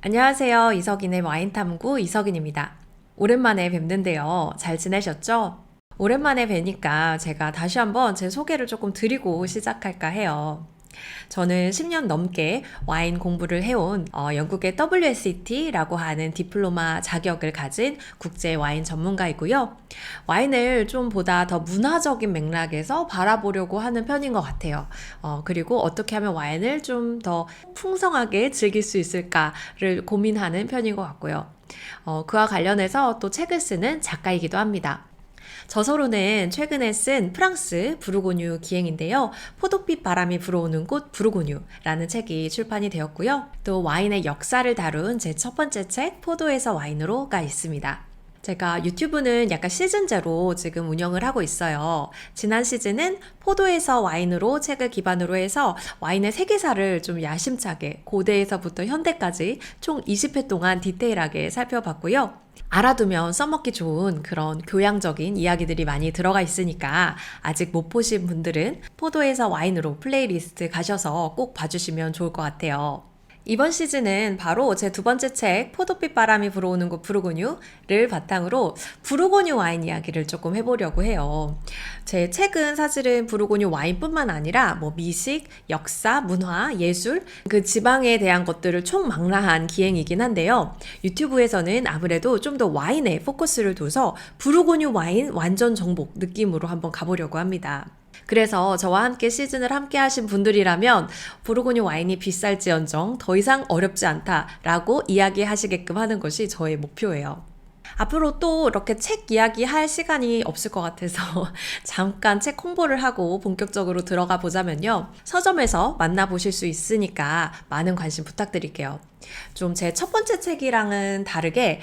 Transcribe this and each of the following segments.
안녕하세요. 이석인의 와인탐구 이석인입니다. 오랜만에 뵙는데요. 잘 지내셨죠? 오랜만에 뵈니까 제가 다시 한번 제 소개를 조금 드리고 시작할까 해요. 저는 10년 넘게 와인 공부를 해온 영국의 WSET라고 하는 디플로마 자격을 가진 국제 와인 전문가이고요. 와인을 좀 보다 더 문화적인 맥락에서 바라보려고 하는 편인 것 같아요. 그리고 어떻게 하면 와인을 좀 더 풍성하게 즐길 수 있을까를 고민하는 편인 것 같고요. 그와 관련해서 또 책을 쓰는 작가이기도 합니다. 저서로는 최근에 쓴 프랑스 부르고뉴 기행인데요. 포도빛 바람이 불어오는 곳 부르고뉴라는 책이 출판이 되었고요. 또 와인의 역사를 다룬 제 첫 번째 책 포도에서 와인으로가 있습니다. 제가 유튜브는 약간 시즌제로 지금 운영을 하고 있어요. 지난 시즌은 포도에서 와인으로 책을 기반으로 해서 와인의 세계사를 좀 야심차게 고대에서부터 현대까지 총 20회 동안 디테일하게 살펴봤고요. 알아두면 써먹기 좋은 그런 교양적인 이야기들이 많이 들어가 있으니까 아직 못 보신 분들은 포도에서 와인으로 플레이리스트 가셔서 꼭 봐주시면 좋을 것 같아요. 이번 시즌은 바로 제 두 번째 책 포도빛 바람이 불어오는 곳 부르고뉴를 바탕으로 부르고뉴 와인 이야기를 조금 해보려고 해요. 제 책은 사실은 부르고뉴 와인뿐만 아니라 뭐 미식, 역사, 문화, 예술 그 지방에 대한 것들을 총망라한 기행이긴 한데요. 유튜브에서는 아무래도 좀 더 와인에 포커스를 둬서 부르고뉴 와인 완전 정복 느낌으로 한번 가보려고 합니다. 그래서 저와 함께 시즌을 함께 하신 분들이라면 보르고뉴 와인이 비쌀지언정 더 이상 어렵지 않다라고 이야기하시게끔 하는 것이 저의 목표예요. 앞으로 또 이렇게 책 이야기 할 시간이 없을 것 같아서 잠깐 책 홍보를 하고 본격적으로 들어가 보자면요. 서점에서 만나보실 수 있으니까 많은 관심 부탁드릴게요. 좀 제 첫 번째 책이랑은 다르게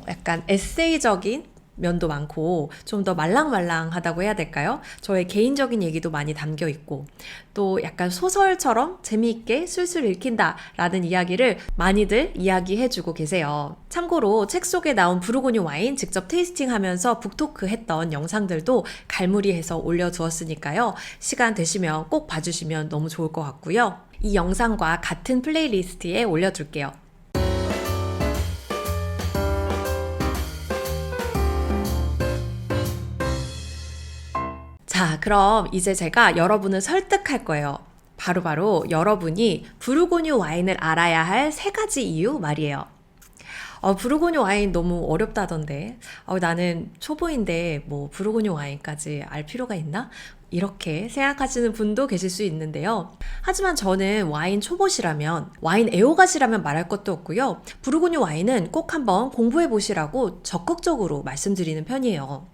약간 에세이적인 면도 많고 좀 더 말랑말랑하다고 해야 될까요? 저의 개인적인 얘기도 많이 담겨 있고 또 약간 소설처럼 재미있게 술술 읽힌다 라는 이야기를 많이들 이야기해주고 계세요. 참고로 책 속에 나온 부르고뉴 와인 직접 테이스팅하면서 북토크 했던 영상들도 갈무리해서 올려두었으니까요. 시간 되시면 꼭 봐주시면 너무 좋을 것 같고요. 이 영상과 같은 플레이리스트에 올려둘게요. 자, 그럼 이제 제가 여러분을 설득할 거예요. 바로 여러분이 부르고뉴 와인을 알아야 할 3가지 이유 말이에요. 부르고뉴 와인 너무 어렵다던데. 나는 초보인데 뭐 부르고뉴 와인까지 알 필요가 있나? 이렇게 생각하시는 분도 계실 수 있는데요. 하지만 저는 와인 초보시라면, 와인 애호가시라면 말할 것도 없고요. 부르고뉴 와인은 꼭 한번 공부해 보시라고 적극적으로 말씀드리는 편이에요.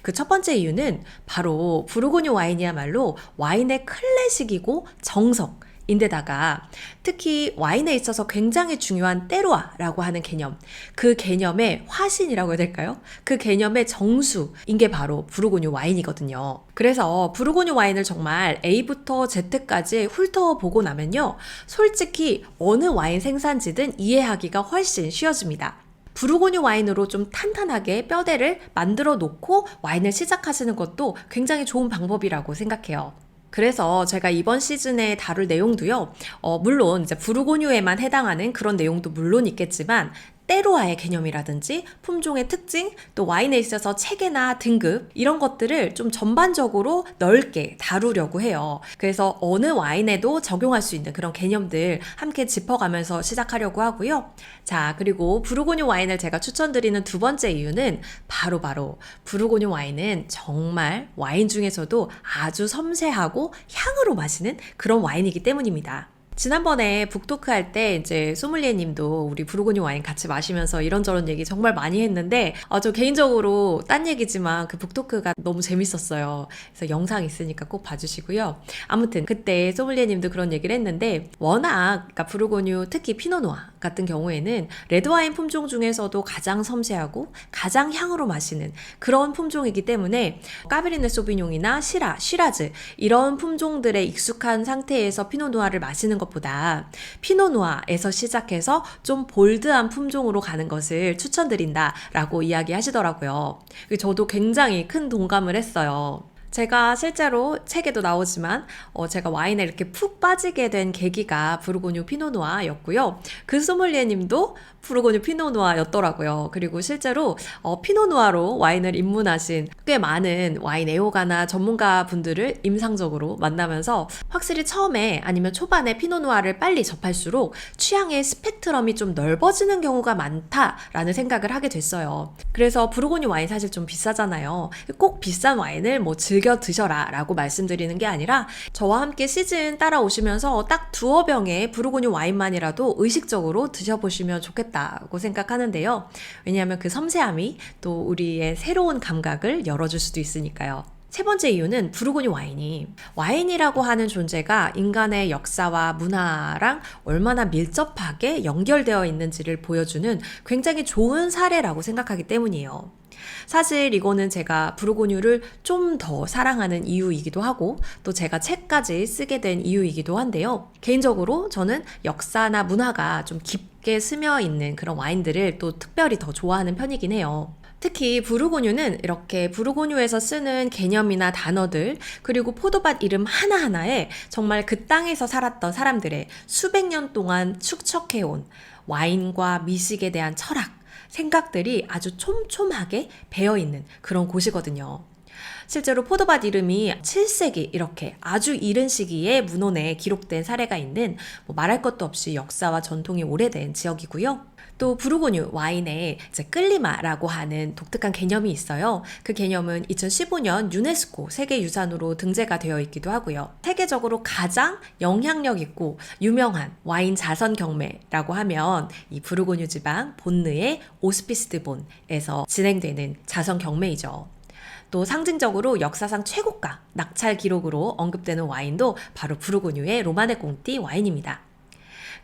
그 첫 번째 이유는 바로 부르고뉴 와인이야말로 와인의 클래식이고 정석인데다가 특히 와인에 있어서 굉장히 중요한 때루아라고 하는 개념, 그 개념의 화신이라고 해야 될까요? 그 개념의 정수인 게 바로 부르고뉴 와인이거든요. 그래서 부르고뉴 와인을 정말 A부터 Z까지 훑어보고 나면요. 솔직히 어느 와인 생산지든 이해하기가 훨씬 쉬워집니다. 부르고뉴 와인으로 좀 탄탄하게 뼈대를 만들어 놓고 와인을 시작하시는 것도 굉장히 좋은 방법이라고 생각해요. 그래서 제가 이번 시즌에 다룰 내용도요, 물론 이제 부르고뉴에만 해당하는 그런 내용도 물론 있겠지만, 때루아의 개념이라든지 품종의 특징, 또 와인에 있어서 체계나 등급 이런 것들을 좀 전반적으로 넓게 다루려고 해요. 그래서 어느 와인에도 적용할 수 있는 그런 개념들 함께 짚어가면서 시작하려고 하고요. 자, 그리고 부르고뉴 와인을 제가 추천드리는 두 번째 이유는 바로 부르고뉴 와인은 정말 와인 중에서도 아주 섬세하고 향으로 마시는 그런 와인이기 때문입니다. 지난번에 북토크 할 때 이제 소믈리에 님도 우리 부르고뉴 와인 같이 마시면서 이런저런 얘기 정말 많이 했는데 저 개인적으로 딴 얘기지만 그 북토크가 너무 재밌었어요. 그래서 영상 있으니까 꼭 봐주시고요. 아무튼 그때 소믈리에 님도 그런 얘기를 했는데 워낙 그러니까 부르고뉴 특히 피노누아 같은 경우에는 레드와인 품종 중에서도 가장 섬세하고 가장 향으로 마시는 그런 품종이기 때문에 까베르네 소비뇽이나 시라즈 이런 품종들에 익숙한 상태에서 피노누아를 마시는 것보다 피노누아에서 시작해서 좀 볼드한 품종으로 가는 것을 추천드린다라고 이야기하시더라고요. 저도 굉장히 큰 동감을 했어요. 제가 실제로 책에도 나오지만 제가 와인에 이렇게 푹 빠지게 된 계기가 부르고뉴 피노누아였고요. 그 소믈리에님도 부르고뉴 피노누아였더라고요. 그리고 실제로 피노누아로 와인을 입문하신 꽤 많은 와인 애호가나 전문가 분들을 임상적으로 만나면서 확실히 처음에 아니면 초반에 피노누아를 빨리 접할수록 취향의 스펙트럼이 좀 넓어지는 경우가 많다라는 생각을 하게 됐어요. 그래서 부르고뉴 와인 사실 좀 비싸잖아요. 꼭 비싼 와인을 뭐 즐겨 드셔라 라고 말씀드리는 게 아니라 저와 함께 시즌 따라오시면서 딱 두어 병의 부르고뉴 와인만이라도 의식적으로 드셔보시면 좋겠다고 생각하는데요. 왜냐하면 그 섬세함이 또 우리의 새로운 감각을 열어줄 수도 있으니까요. 세 번째 이유는 부르고뉴 와인이라고 하는 존재가 인간의 역사와 문화랑 얼마나 밀접하게 연결되어 있는지를 보여주는 굉장히 좋은 사례라고 생각하기 때문이에요. 사실 이거는 제가 부르고뉴를 좀 더 사랑하는 이유이기도 하고 또 제가 책까지 쓰게 된 이유이기도 한데요. 개인적으로 저는 역사나 문화가 좀 깊게 스며 있는 그런 와인들을 또 특별히 더 좋아하는 편이긴 해요. 특히 부르고뉴는 이렇게 부르고뉴에서 쓰는 개념이나 단어들 그리고 포도밭 이름 하나하나에 정말 그 땅에서 살았던 사람들의 수백 년 동안 축적해온 와인과 미식에 대한 철학, 생각들이 아주 촘촘하게 배어있는 그런 곳이거든요. 실제로 포도밭 이름이 7세기 이렇게 아주 이른 시기에 문헌에 기록된 사례가 있는 말할 것도 없이 역사와 전통이 오래된 지역이고요. 또 부르고뉴 와인에 이제 끌리마라고 하는 독특한 개념이 있어요. 그 개념은 2015년 유네스코 세계유산으로 등재가 되어 있기도 하고요. 세계적으로 가장 영향력 있고 유명한 와인 자선 경매라고 하면 이 부르고뉴 지방 본느의 오스피스드본에서 진행되는 자선 경매이죠. 또 상징적으로 역사상 최고가 낙찰 기록으로 언급되는 와인도 바로 부르고뉴의 로마네 꽁띠 와인입니다.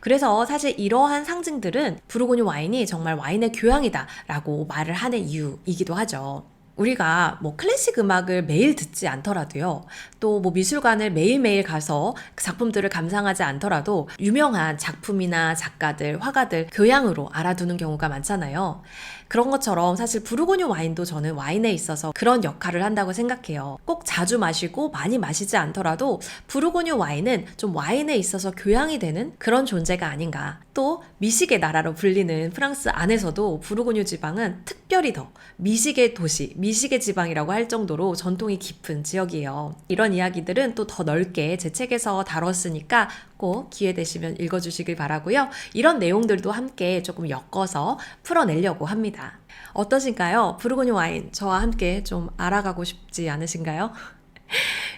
그래서 사실 이러한 상징들은 부르고뉴 와인이 정말 와인의 교양이다라고 말을 하는 이유이기도 하죠. 우리가 클래식 음악을 매일 듣지 않더라도요. 또 미술관을 매일매일 가서 그 작품들을 감상하지 않더라도 유명한 작품이나 작가들, 화가들 교양으로 알아두는 경우가 많잖아요. 그런 것처럼 사실 부르고뉴 와인도 저는 와인에 있어서 그런 역할을 한다고 생각해요. 꼭 자주 마시고 많이 마시지 않더라도 부르고뉴 와인은 좀 와인에 있어서 교양이 되는 그런 존재가 아닌가. 또 미식의 나라로 불리는 프랑스 안에서도 부르고뉴 지방은 특별히 더 미식의 도시, 미식의 지방이라고 할 정도로 전통이 깊은 지역이에요. 이런 이야기들은 또 더 넓게 제 책에서 다뤘으니까 꼭 기회 되시면 읽어주시길 바라고요. 이런 내용들도 함께 조금 엮어서 풀어내려고 합니다. 어떠신가요? 부르고뉴 와인 저와 함께 좀 알아가고 싶지 않으신가요?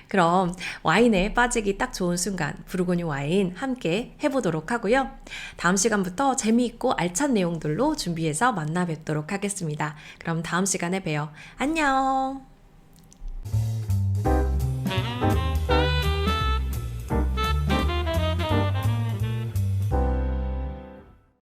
그럼 와인에 빠지기 딱 좋은 순간 부르고뉴 와인 함께 해보도록 하고요. 다음 시간부터 재미있고 알찬 내용들로 준비해서 만나 뵙도록 하겠습니다. 그럼 다음 시간에 봬요. 안녕!